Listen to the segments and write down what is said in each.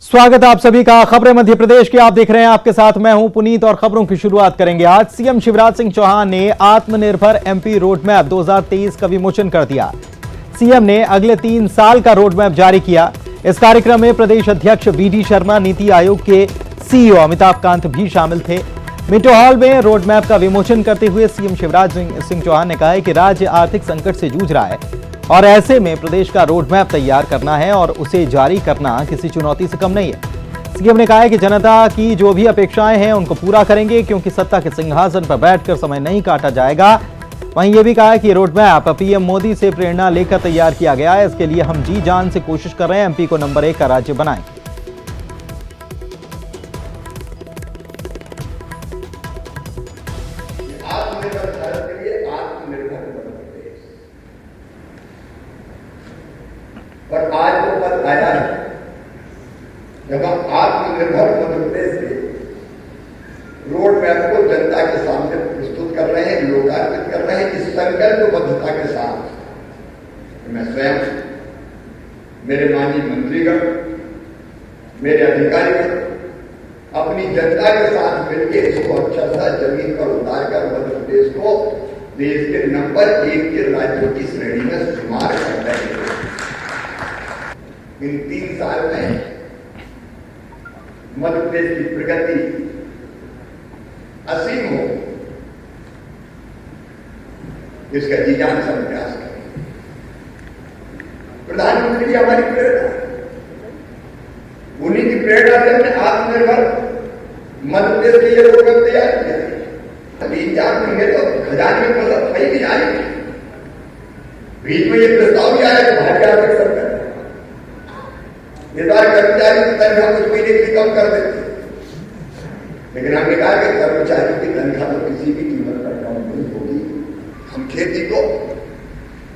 स्वागत है आप सभी का खबरें मध्य प्रदेश की। आप देख रहे हैं, आपके साथ मैं हूं पुनीत और खबरों की शुरुआत करेंगे। आज सीएम शिवराज सिंह चौहान ने आत्मनिर्भर एमपी रोड मैप 2023 का विमोचन कर दिया। सीएम ने अगले 3 साल का रोड मैप जारी किया। इस कार्यक्रम में प्रदेश अध्यक्ष बीडी शर्मा, नीति आयोग के सीईओ अमिताभ कांत भी शामिल थे। मिंटो हॉल में रोड मैप का विमोचन करते हुए सीएम शिवराज सिंह चौहान ने कहा है कि राज्य आर्थिक संकट से जूझ रहा है और ऐसे में प्रदेश का रोड मैप तैयार करना है और उसे जारी करना किसी चुनौती से कम नहीं है। सीएम ने कहा है कि जनता की जो भी अपेक्षाएं हैं उनको पूरा करेंगे, क्योंकि सत्ता के सिंहासन पर बैठकर समय नहीं काटा जाएगा। वहीं यह भी कहा है कि रोड मैप पीएम मोदी से प्रेरणा लेकर तैयार किया गया है। इसके लिए हम जी जान से कोशिश कर रहे हैं एमपी को नंबर 1 का राज्य बनाएं। पर आज वो पद आया है जब हम आत्मनिर्भर मध्य प्रदेश के रोड मैप को जनता के सामने प्रस्तुत कर रहे हैं, लोकार्पित कर रहे हैं। इस संकल्पबद्धता के साथ मैं स्वयं, मेरे माननीय मंत्रीगण, मेरे अधिकारीगण अपनी जनता के साथ मिलकर इसको अच्छा सा जमीन पर उतारकर मध्य प्रदेश को देश के नंबर 1 के राज्यों की श्रेणी में शुमार कर रहे हैं। इन 3 साल में मध्य प्रदेश की प्रगति असीम हो, इसका जी जान से प्रयास करें। प्रधानमंत्री जी हमारी प्रेरणा, उन्हीं की प्रेरणा से हमने आत्मनिर्भर मध्य प्रदेश के लिए रोड मैप तैयार किया। 3-4 महीने तो खजाने में फसल खई भी जाएगी। बीच में ये प्रस्ताव भी आया कि भारी आर्थिक संकट, निदान कर्मचारी की तनख्वाह कुछ महीने के लिए कम कर देते, लेकिन हमने कहा कि कर्मचारियों की तनख्वाह तो किसी भी कीमत पर कम नहीं होगी। हम खेती को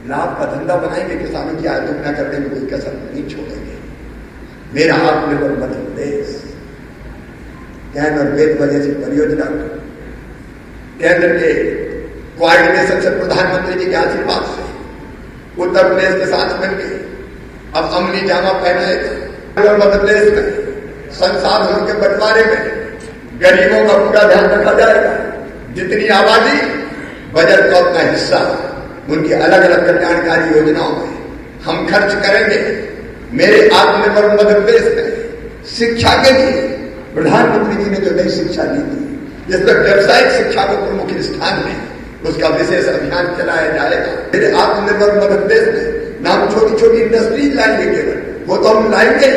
लाभ का धंधा बनाएंगे, किसानों की आय दुगना करने में कोई कसर नहीं छोड़ेंगे। मेरा आत्मनिर्भर मध्य प्रदेश कैन और वेद जैसी परियोजना केंद्र के कोऑर्डिनेशन से, प्रधानमंत्री जी के आशीर्वाद से उत्तर प्रदेश के साथ मिलकर अब अमली जामा पहनाएगा। मध्य प्रदेश में संसाधनों के बंटवारे में गरीबों का पूरा ध्यान रखा जाएगा। जितनी आबादी, बजट का उतना हिस्सा उनकी अलग अलग कल्याणकारी योजनाओं में हम खर्च करेंगे। मेरे आत्मनिर्भर मध्य प्रदेश में शिक्षा के लिए प्रधानमंत्री जी ने जो नई शिक्षा दी थी, जिसमें व्यावसायिक शिक्षा को प्रमुख स्थान में, उसका विशेष अभियान चलाया जाएगा। मेरे आत्मनिर्भर मध्य प्रदेश में ना हम छोटी छोटी इंडस्ट्रीज लाएंगे, केवल वो तो हम लाएंगे,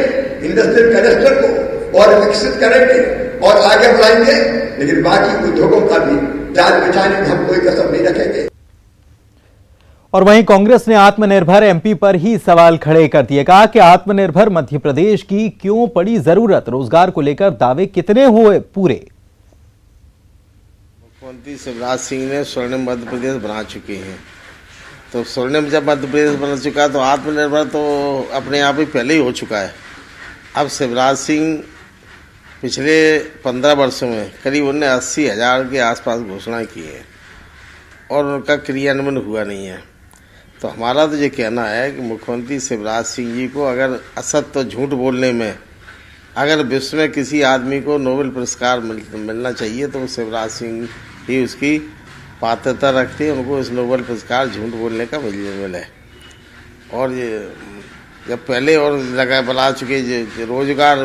इंडस्ट्रियल क्लस्टर को और विकसित करेंगे और आगे बढ़ाएंगे, लेकिन बाकी उद्योगों का भी जाल बिछाने में हम कोई कसर नहीं रखेंगे। और वहीं कांग्रेस ने आत्मनिर्भर एमपी पर ही सवाल खड़े कर दिए। कहा कि आत्मनिर्भर मध्य प्रदेश की क्यों पड़ी जरूरत, रोजगार को लेकर दावे कितने हुए पूरे। मुख्यमंत्री शिवराज सिंह ने स्वर्णिम मध्य प्रदेश बना चुके हैं, तो स्वर्णिम जब मध्य प्रदेश बन चुका तो आत्मनिर्भर तो अपने आप ही पहले ही हो चुका है। अब शिवराज सिंह पिछले 15 वर्षों में करीब उन्होंने 80,000 के आसपास घोषणाएं की हैं और उनका क्रियान्वयन हुआ नहीं है। तो हमारा तो ये कहना है कि मुख्यमंत्री शिवराज सिंह जी को अगर असत्य झूठ बोलने में अगर विश्व में किसी आदमी को नोबेल पुरस्कार मिलना चाहिए तो शिवराज सिंह ही उसकी पात्रता रखते हैं। उनको इस नोबेल पुरस्कार झूठ बोलने का मिले। और ये जब पहले और लगा बना चुके रोजगार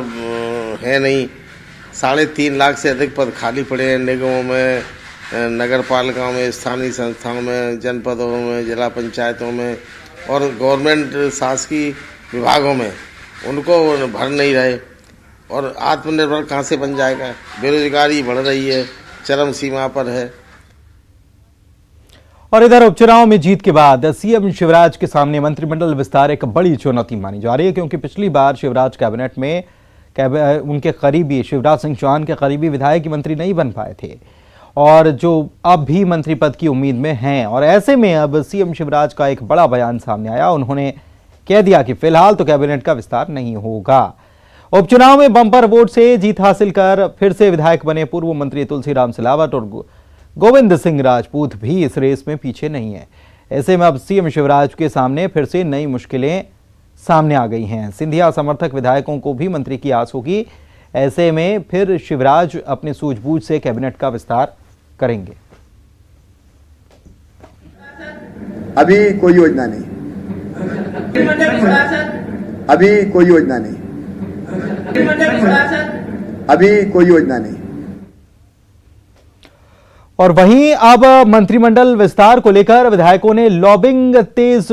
है नहीं, 3.5 लाख से अधिक पद खाली पड़े हैं निगमों में, नगर पालिकाओं में, स्थानीय संस्थाओं में, जनपदों में, जिला पंचायतों में और गवर्नमेंट शासकीय विभागों में, उनको भर नहीं रहे। और आत्मनिर्भर कहाँ से बन जाएगा? बेरोजगारी बढ़ रही है, चरम सीमा पर है। और इधर उपचुनाव में जीत के बाद सीएम शिवराज के सामने मंत्रिमंडल विस्तार एक बड़ी चुनौती मानी जा रही है, क्योंकि पिछली बार शिवराज कैबिनेट में उनके करीबी शिवराज सिंह चौहान के करीबी विधायक मंत्री नहीं बन पाए थे और जो अब भी मंत्री पद की उम्मीद में हैं। और ऐसे में अब सीएम शिवराज का एक बड़ा बयान सामने आया। उन्होंने कह दिया कि फिलहाल तो कैबिनेट का विस्तार नहीं होगा। उपचुनाव में बंपर वोट से जीत हासिल कर फिर से विधायक बने पूर्व मंत्री तुलसीराम सिलावट और गोविंद सिंह राजपूत भी इस रेस में पीछे नहीं है। ऐसे में अब सीएम शिवराज के सामने फिर से नई मुश्किलें सामने आ गई हैं। सिंधिया समर्थक विधायकों को भी मंत्री की आस होगी। ऐसे में फिर शिवराज अपनी सूझबूझ से कैबिनेट का विस्तार करेंगे। अभी कोई योजना नहीं, अभी कोई योजना नहीं, अभी कोई योजना नहीं। और वहीं अब मंत्रिमंडल विस्तार को लेकर विधायकों ने लॉबिंग तेज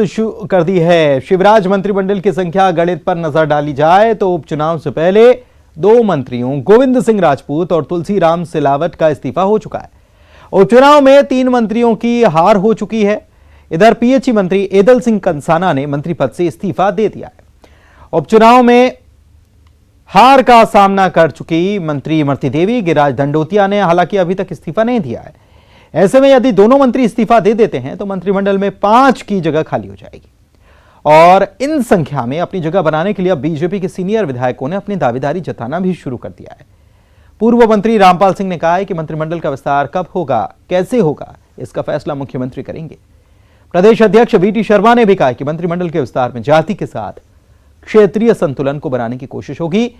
कर दी है। शिवराज मंत्रिमंडल की संख्या गणित पर नजर डाली जाए तो उपचुनाव से पहले 2 मंत्रियों गोविंद सिंह राजपूत और तुलसीराम सिलावट का इस्तीफा हो चुका है। उपचुनाव में 3 मंत्रियों की हार हो चुकी है। इधर पीएचई मंत्री एदल सिंह कंसाना ने मंत्री पद से इस्तीफा दे दिया है। उपचुनाव में हार का सामना कर चुकी मंत्री इमरती देवी, गिरिराज दंडोतिया ने हालांकि अभी तक इस्तीफा नहीं दिया है। ऐसे में यदि दोनों मंत्री इस्तीफा दे देते हैं तो मंत्रिमंडल में 5 की जगह खाली हो जाएगी और इन संख्या में अपनी जगह बनाने के लिए अब बीजेपी के सीनियर विधायकों ने अपनी दावेदारी जताना भी शुरू कर दिया है। पूर्व मंत्री रामपाल सिंह ने कहा है कि मंत्रिमंडल का विस्तार कब होगा, कैसे होगा, इसका फैसला मुख्यमंत्री करेंगे। प्रदेश अध्यक्ष वीटी शर्मा ने भी कहा कि मंत्रिमंडल के विस्तार में जाति के साथ क्षेत्रीय संतुलन को बनाने की कोशिश होगी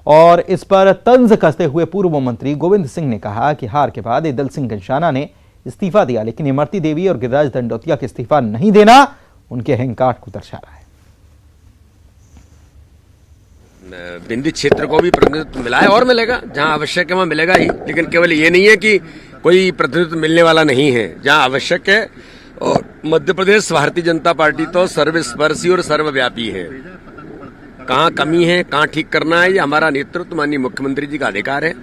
और इस पर तंज कसते हुए पूर्व मंत्री गोविंद सिंह ने कहा कि हार के बाद एदल सिंह कंसाना ने इस्तीफा दिया, लेकिन इमरती देवी और गिरिराज दंडोतिया के इस्तीफा नहीं देना उनके अहंकार को दर्शा रहा है। बिंदी क्षेत्र को भी प्रतिनिधित्व मिला है और मिलेगा, जहां आवश्यक है वहां मिलेगा ही। लेकिन केवल ये नहीं है कि कोई प्रतिनिधित्व मिलने वाला नहीं है, जहां आवश्यक है। और मध्य प्रदेश भारतीय जनता पार्टी तो सर्वस्पर्शी और सर्वव्यापी है। कहाँ कमी है, कहाँ ठीक करना है, ये हमारा नेतृत्व माननीय मुख्यमंत्री जी का अधिकार है।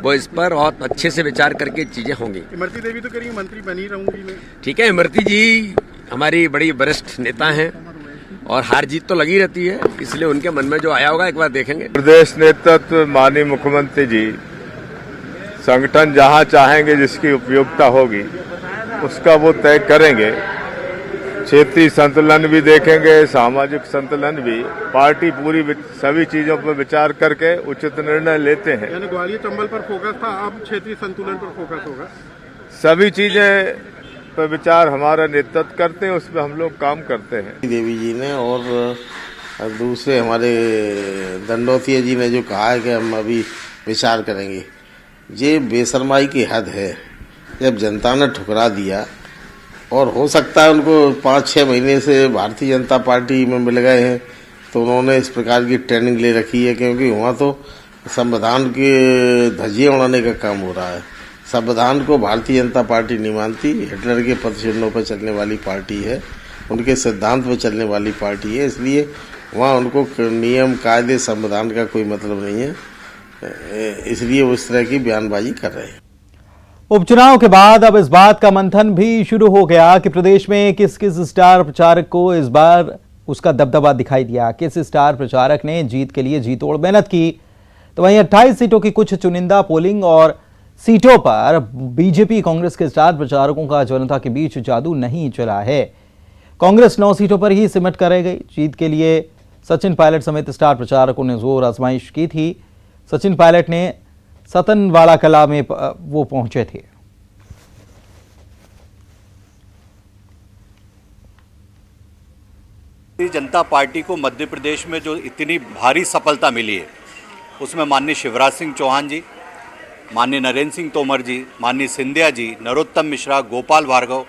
वो इस पर बहुत अच्छे से विचार करके चीजें होंगी। इमरती देवी तो कह रही है मंत्री बनी रहूंगी मैं। ठीक है, इमरती जी हमारी बड़ी वरिष्ठ नेता हैं और हार जीत तो लगी रहती है, इसलिए उनके मन में जो आया होगा एक बार देखेंगे। प्रदेश नेतृत्व माननीय मुख्यमंत्री जी संगठन जहां चाहेंगे, जिसकी उपयोगिता होगी उसका वो तय करेंगे। क्षेत्रीय संतुलन भी देखेंगे, सामाजिक संतुलन भी। पार्टी पूरी सभी चीजों पर विचार करके उचित निर्णय लेते हैं। यानी ग्वालियर चंबल पर फोकस था, अब क्षेत्रीय संतुलन पर फोकस होगा। सभी चीजें पर विचार हमारा नेतृत्व करते हैं, उसमें हम लोग काम करते हैं। देवी जी ने और दूसरे हमारे दंडोतिया जी ने जो कहा है कि हम अभी विचार करेंगे, ये बेशर्माई की हद है। जब जनता ने ठुकरा दिया और हो सकता है उनको 5-6 महीने से भारतीय जनता पार्टी में मिल गए हैं तो उन्होंने इस प्रकार की ट्रेनिंग ले रखी है, क्योंकि वहाँ तो संविधान के धज्जियाँ उड़ाने का काम हो रहा है। संविधान को भारतीय जनता पार्टी नहीं मानती, हिटलर के पदचिन्हों पर चलने वाली पार्टी है, उनके सिद्धांत पर चलने वाली पार्टी है। इसलिए वहाँ उनको नियम कायदे संविधान का कोई मतलब नहीं है, इसलिए वो इस तरह की बयानबाजी कर रहे हैं। उपचुनाव के बाद अब इस बात का मंथन भी शुरू हो गया कि प्रदेश में किस किस स्टार प्रचारक को इस बार उसका दबदबा दिखाई दिया, किस स्टार प्रचारक ने जीत के लिए जी तोड़ मेहनत की। तो वहीं 28 सीटों की कुछ चुनिंदा पोलिंग और सीटों पर बीजेपी कांग्रेस के स्टार प्रचारकों का जनता के बीच जादू नहीं चला है। कांग्रेस 9 सीटों पर ही सिमट कर रह गई। जीत के लिए सचिन पायलट समेत स्टार प्रचारकों ने जोर आजमाइश की थी। सचिन पायलट ने सतनवाड़ा कला में वो पहुंचे थे। जनता पार्टी को मध्य प्रदेश में जो इतनी भारी सफलता मिली है उसमें माननीय शिवराज सिंह चौहान जी, माननीय नरेंद्र सिंह तोमर जी, माननीय सिंधिया जी, नरोत्तम मिश्रा, गोपाल भार्गव,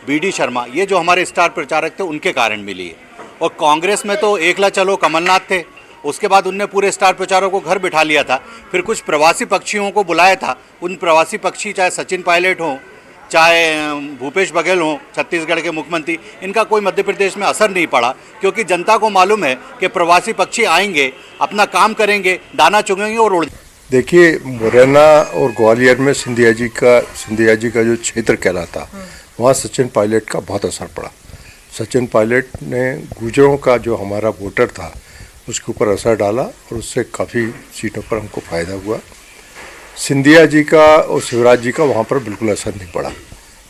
वीडी शर्मा, ये जो हमारे स्टार प्रचारक थे उनके कारण मिली है। और कांग्रेस में तो एकला चलो कमलनाथ थे, उसके बाद उनने पूरे स्टार प्रचारकों को घर बिठा लिया था। फिर कुछ प्रवासी पक्षियों को बुलाया था। उन प्रवासी पक्षी चाहे सचिन पायलट हों, चाहे भूपेश बघेल हों, छत्तीसगढ़ के मुख्यमंत्री, इनका कोई मध्य प्रदेश में असर नहीं पड़ा, क्योंकि जनता को मालूम है कि प्रवासी पक्षी आएंगे, अपना काम करेंगे, दाना चुगेंगे और उड़। देखिए, मुरैना और ग्वालियर में सिंधिया जी का जो क्षेत्र कहलाता, वहाँ सचिन पायलट का बहुत असर पड़ा। सचिन पायलट ने गुर्जरों का जो हमारा वोटर था उसके ऊपर असर डाला और उससे काफ़ी सीटों पर हमको फ़ायदा हुआ। सिंधिया जी का और शिवराज जी का वहाँ पर बिल्कुल असर नहीं पड़ा,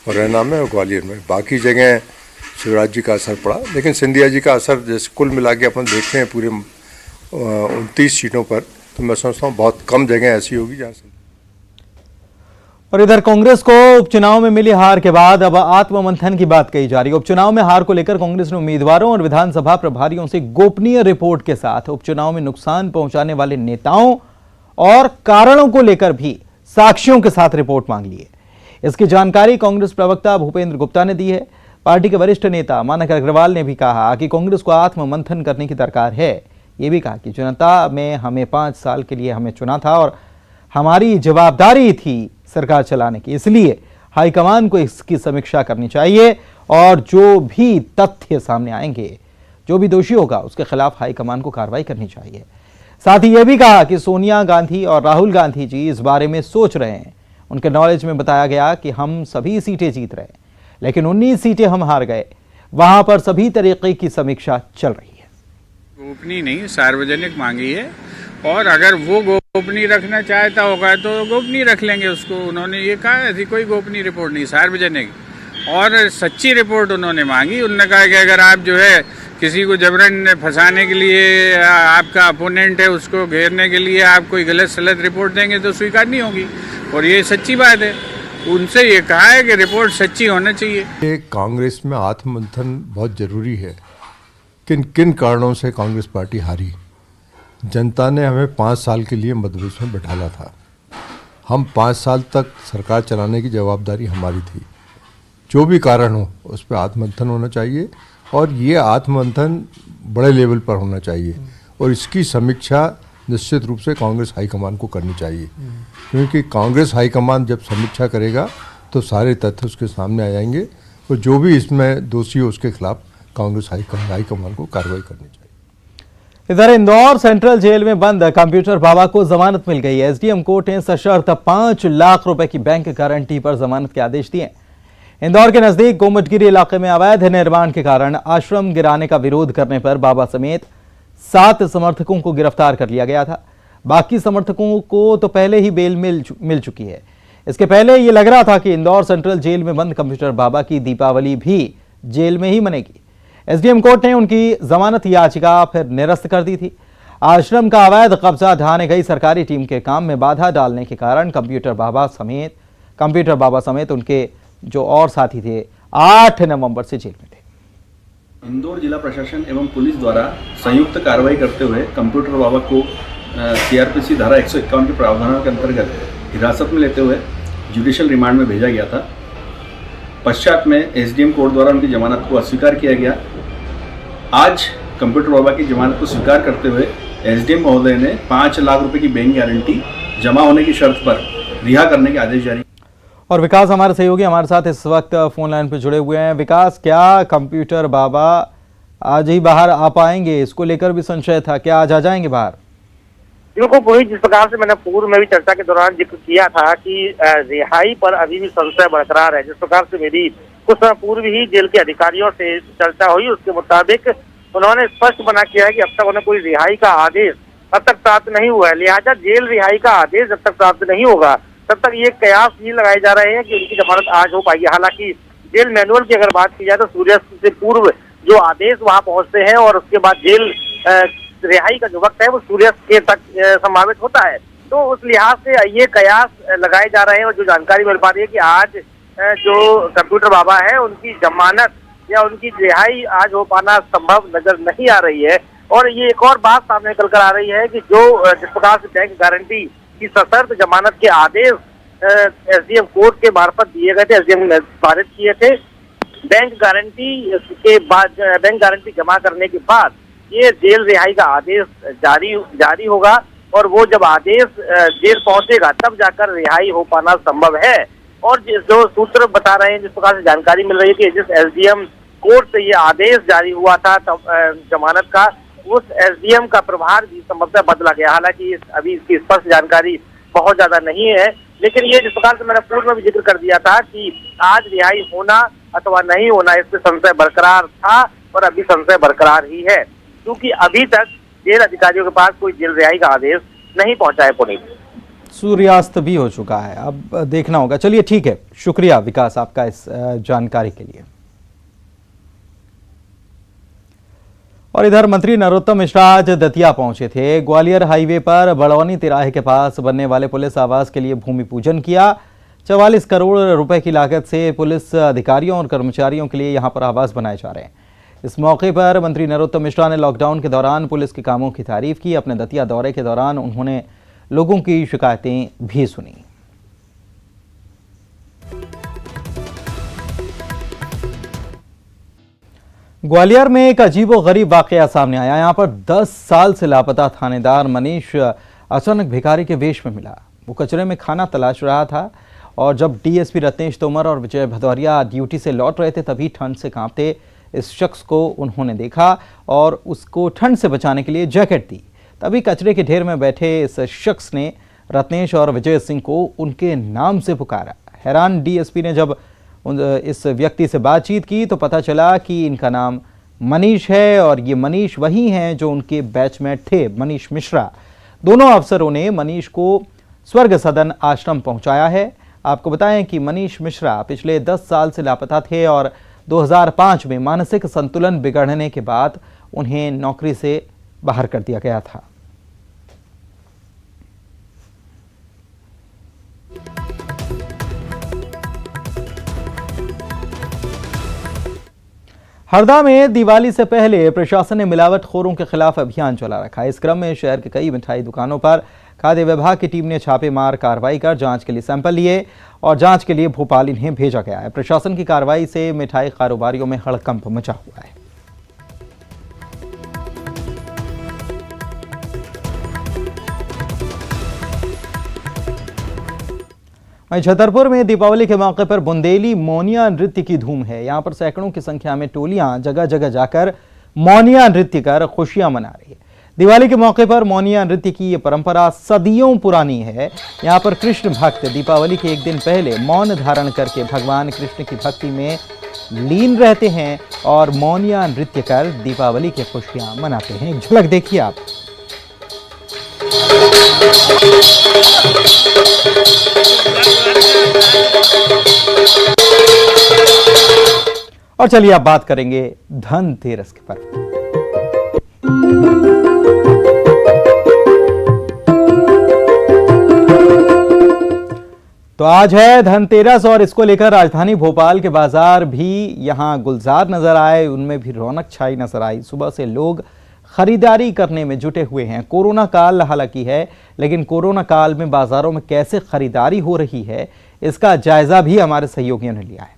मुरैना में और ग्वालियर में। बाकी जगह शिवराज जी का असर पड़ा, लेकिन सिंधिया जी का असर जैसे कुल मिला के अपन देखते हैं पूरे 29 सीटों पर, तो मैं समझता हूँ बहुत कम जगह ऐसी होगी जहाँ से। और इधर कांग्रेस को उपचुनाव में मिली हार के बाद अब आत्ममंथन की बात कही जा रही है। उपचुनाव में हार को लेकर कांग्रेस ने उम्मीदवारों और विधानसभा प्रभारियों से गोपनीय रिपोर्ट के साथ उपचुनाव में नुकसान पहुंचाने वाले नेताओं और कारणों को लेकर भी साक्ष्यों के साथ रिपोर्ट मांग ली है। इसकी जानकारी कांग्रेस प्रवक्ता भूपेंद्र गुप्ता ने दी है। पार्टी के वरिष्ठ नेता मानक अग्रवाल ने भी कहा कि कांग्रेस को आत्ममंथन करने की दरकार है। ये भी कहा कि जनता में हमें 5 साल के लिए हमें चुना था और हमारी जवाबदारी थी सरकार चलाने की, इसलिए हाईकमान को इसकी समीक्षा करनी चाहिए और जो भी तथ्य सामने आएंगे, जो भी दोषी होगा उसके खिलाफ हाईकमान को कार्रवाई करनी चाहिए। साथ ही यह भी कहा कि सोनिया गांधी और राहुल गांधी जी इस बारे में सोच रहे हैं। उनके नॉलेज में बताया गया कि हम सभी सीटें जीत रहे हैं, लेकिन 19 सीटें हम हार गए। वहां पर सभी तरीके की समीक्षा चल रही है। गोपनीय नहीं, सार्वजनिक मांगी है और अगर वो गोपनीय रखना चाहता होगा तो गोपनीय रख लेंगे उसको। उन्होंने ये कहा ऐसी कोई गोपनीय रिपोर्ट नहीं, सार्वजनिक और सच्ची रिपोर्ट उन्होंने मांगी। उन्होंने कहा कि अगर आप जो है किसी को जबरन फंसाने के लिए, आपका अपोनेंट है उसको घेरने के लिए आप कोई गलत सलत रिपोर्ट देंगे तो स्वीकार नहीं होगी, और ये सच्ची बात है। उनसे ये कहा है कि रिपोर्ट सच्ची होना चाहिए। ये कांग्रेस में आत्ममंथन बहुत जरूरी है। किन किन कारणों से कांग्रेस पार्टी हारी। जनता ने हमें 5 साल के लिए मध्यप्रदेश में बैठाला था। हम 5 साल तक सरकार चलाने की जवाबदारी हमारी थी। जो भी कारण हो उस पर आत्ममंथन होना चाहिए और ये आत्ममंथन बड़े लेवल पर होना चाहिए और इसकी समीक्षा निश्चित रूप से कांग्रेस हाईकमान को करनी चाहिए, क्योंकि कांग्रेस हाईकमान जब समीक्षा करेगा तो सारे तथ्य उसके सामने आ जाएंगे और जो भी इसमें दोषी हो उसके खिलाफ कांग्रेस हाईकमान को कार्रवाई करनी चाहिए। इधर इंदौर सेंट्रल जेल में बंद कंप्यूटर बाबा को जमानत मिल गई है। एसडीएम कोर्ट ने सशर्त 5 लाख रुपए की बैंक गारंटी पर जमानत के आदेश दिए। इंदौर के नजदीक गोमटगिरी इलाके में अवैध निर्माण के कारण आश्रम गिराने का विरोध करने पर बाबा समेत 7 समर्थकों को गिरफ्तार कर लिया गया था। बाकी समर्थकों को तो पहले ही बेल मिल चुकी है। इसके पहले यह लग रहा था कि इंदौर सेंट्रल जेल में बंद कंप्यूटर बाबा की दीपावली भी जेल में ही मनेगी। एसडीएम कोर्ट ने उनकी जमानत याचिका फिर निरस्त कर दी थी। आश्रम का अवैध कब्जा ढाने गई सरकारी टीम के काम में बाधा डालने के कारण कंप्यूटर बाबा समेत उनके जो और साथी थे 8 नवंबर से जेल में थे। इंदौर जिला प्रशासन एवं पुलिस द्वारा संयुक्त कार्रवाई करते हुए कंप्यूटर बाबा को सीआरपीसी धारा 151 के प्रावधानों के अंतर्गत हिरासत में लेते हुए जुडिशियल रिमांड में भेजा गया था। पश्चात में एसडीएम कोर्ट द्वारा उनकी जमानत को अस्वीकार किया गया। आज कंप्यूटर बाबा की जमानत को स्वीकार करते हुए एसडीएम महोदय ने 5 लाख रुपए की बैंक गारंटी जमा होने की शर्त पर रिहा करने के आदेश जारी। और विकास हमारे सहयोगी हमारे साथ इस वक्त फोन लाइन पर जुड़े हुए हैं। विकास, क्या कंप्यूटर बाबा आज ही बाहर आ पाएंगे? इसको लेकर भी संशय था, क्या आज आ जाएंगे बाहर? बिल्कुल पूरी, जिस प्रकार से मैंने पूर्व में भी चर्चा के दौरान जिक्र किया था कि रिहाई पर अभी भी संशय बरकरार है। जिस प्रकार से मेरी कुछ समय पूर्व ही जेल के अधिकारियों से चर्चा हुई, उसके मुताबिक उन्होंने स्पष्ट बना किया है कि अब तक उन्हें कोई रिहाई का आदेश अब तक प्राप्त नहीं हुआ है। लिहाजा जेल रिहाई का आदेश जब तक प्राप्त नहीं होगा तब तक ये कयास ये लगाए जा रहे हैं कि उनकी जमानत आज हो पाएगी। हालांकि जेल मैनुअल की अगर बात की जाए तो सूर्यास्त से पूर्व जो आदेश वहां पहुंचते हैं और उसके बाद जेल रिहाई का जो वक्त है वो सूर्यास्त के तक संभावित होता है। तो उस लिहाज से ये कयास लगाए जा रहे हैं और जो जानकारी मिल पा रही है कि आज जो कंप्यूटर बाबा है उनकी जमानत या उनकी रिहाई आज हो पाना संभव नजर नहीं आ रही है। और ये एक और बात सामने निकल कर आ रही है कि जो जिस प्रकार से बैंक गारंटी की सशर्त जमानत के आदेश एसडीएम कोर्ट के मार्फत दिए गए थे, एसडीएम ने पारित किए थे, बैंक गारंटी जमा करने के बाद ये जेल रिहाई का आदेश जारी होगा और वो जब आदेश जेल पहुंचेगा तब जाकर रिहाई हो पाना संभव है। और जो सूत्र बता रहे हैं, जिस प्रकार से जानकारी मिल रही है कि जिस एसडीएम कोर्ट से ये आदेश जारी हुआ था जमानत का, उस एसडीएम का प्रभार भी संभवतः बदला गया। हालांकि अभी इसकी स्पष्ट जानकारी बहुत ज्यादा नहीं है, लेकिन ये जिस प्रकार से मैंने पूर्व में भी जिक्र कर दिया था कि आज रिहाई होना अथवा नहीं होना इस पे संशय बरकरार था और अभी संशय बरकरार ही है, क्योंकि अभी तक जेल अधिकारियों के पास कोई जेल रिहाई का आदेश नहीं पहुंचा है। पुनीत, सूर्यास्त भी हो चुका है, अब देखना होगा। चलिए ठीक है, शुक्रिया विकास आपका इस जानकारी के लिए। और इधर मंत्री नरोत्तम मिश्रा आज दतिया पहुंचे थे। ग्वालियर हाईवे पर बड़ौनी तिराहे के पास बनने वाले पुलिस आवास के लिए भूमि पूजन किया। 44 करोड़ रुपए की लागत से पुलिस अधिकारियों और कर्मचारियों के लिए यहां पर आवास बनाए जा रहे हैं। इस मौके पर मंत्री नरोत्तम मिश्रा ने लॉकडाउन के दौरान पुलिस के कामों की तारीफ की। अपने दतिया दौरे के दौरान उन्होंने लोगों की शिकायतें भी सुनी। ग्वालियर में एक अजीबोगरीब वाकया सामने आया। यहां पर 10 साल से लापता थानेदार मनीष अचानक भिखारी के वेश में मिला। वो कचरे में खाना तलाश रहा था और जब डीएसपी रत्नेश तोमर और विजय भदौरिया ड्यूटी से लौट रहे थे तभी ठंड से कांपते इस शख्स को उन्होंने देखा और उसको ठंड से बचाने के लिए जैकेट दी। तभी कचरे के ढेर में बैठे इस शख्स ने रत्नेश और विजय सिंह को उनके नाम से पुकारा। हैरान डीएसपी ने जब इस व्यक्ति से बातचीत की तो पता चला कि इनका नाम मनीष है और ये मनीष वही हैं जो उनके बैचमेट थे, मनीष मिश्रा। दोनों अफसरों ने मनीष को स्वर्ग सदन आश्रम पहुंचाया है। आपको बताएं कि मनीष मिश्रा पिछले 10 साल से लापता थे और 2005 में मानसिक संतुलन बिगड़ने के बाद उन्हें नौकरी से बाहर कर दिया गया था। हरदा में दिवाली से पहले प्रशासन ने मिलावटखोरों के खिलाफ अभियान चला रखा है। इस क्रम में शहर के कई मिठाई दुकानों पर खाद्य विभाग की टीम ने छापेमार कार्रवाई कर जांच के लिए सैंपल लिए और जांच के लिए भोपाल इन्हें भेजा गया है। प्रशासन की कार्रवाई से मिठाई कारोबारियों में हड़कंप मचा हुआ है। वहीं छतरपुर में दीपावली के मौके पर बुंदेली मोनिया नृत्य की धूम है। यहां पर सैकड़ों की संख्या में टोलियां जगह जगह जाकर मोनिया नृत्य कर खुशियां मना रही है। दिवाली के मौके पर मोनिया नृत्य की ये परंपरा सदियों पुरानी है। यहां पर कृष्ण भक्त दीपावली के एक दिन पहले मौन धारण करके भगवान कृष्ण की भक्ति में लीन रहते हैं और मोनिया नृत्य कर दीपावली की खुशियां मनाते हैं। एक झलक देखिए आप। और चलिए अब बात करेंगे धनतेरस के पर्व। तो आज है धनतेरस और इसको लेकर राजधानी भोपाल के बाजार भी यहां गुलजार नजर आए, उनमें भी रौनक छाई नजर आई। सुबह से लोग खरीदारी करने में जुटे हुए हैं। कोरोना काल हालांकि है, लेकिन कोरोना काल में बाजारों में कैसे खरीदारी हो रही है इसका जायजा भी हमारे सहयोगियों ने लिया है।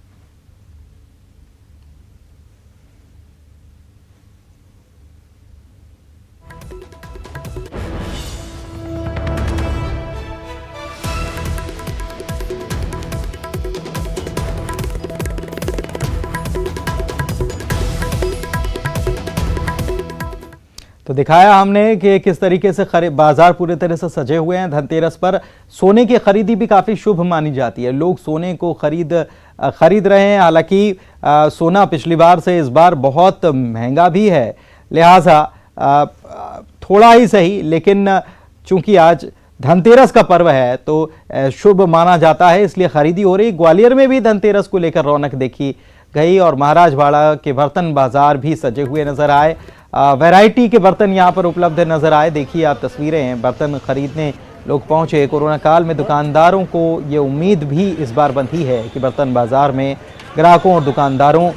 तो दिखाया हमने कि किस तरीके से बाजार पूरे तरह से सजे हुए हैं। धनतेरस पर सोने की खरीदी भी काफ़ी शुभ मानी जाती है। लोग सोने को खरीद रहे हैं। हालांकि सोना पिछली बार से इस बार बहुत महंगा भी है, लिहाजा थोड़ा ही सही, लेकिन चूंकि आज धनतेरस का पर्व है तो शुभ माना जाता है, इसलिए खरीदी हो रही। ग्वालियर में भी धनतेरस को लेकर रौनक देखी गई और महाराजवाड़ा के बर्तन बाजार भी सजे हुए नजर आए। वैरायटी के बर्तन यहां पर उपलब्ध नजर आए। देखिए आप तस्वीरें हैं, बर्तन खरीदने लोग पहुंचे। कोरोना काल में दुकानदारों को ये उम्मीद भी इस बार बंधी है कि बर्तन बाजार में ग्राहकों और दुकानदारों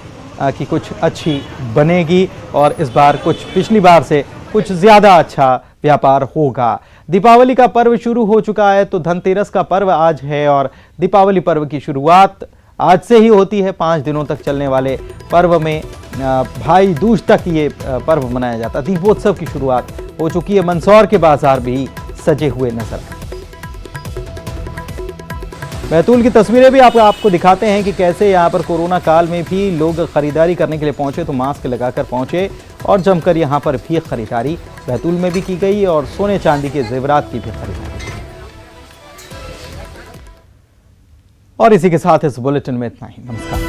की कुछ अच्छी बनेगी और इस बार कुछ पिछली बार से कुछ ज़्यादा अच्छा व्यापार होगा। दीपावली का पर्व शुरू हो चुका है, तो धनतेरस का पर्व आज है और दीपावली पर्व की शुरुआत आज से ही होती है। 5 दिनों तक चलने वाले पर्व में भाई दूज तक ये पर्व मनाया जाता है। दीपोत्सव की शुरुआत हो चुकी है। मंदसौर के बाजार भी सजे हुए नजर आए। बैतूल की तस्वीरें भी आपको दिखाते हैं कि कैसे यहाँ पर कोरोना काल में भी लोग खरीदारी करने के लिए पहुंचे, तो मास्क लगाकर पहुंचे और जमकर यहाँ पर भी खरीदारी बैतूल में भी की गई और सोने चांदी के जेवरात की भी खरीदारी। और इसी के साथ इस बुलेटिन में इतना ही। नमस्कार।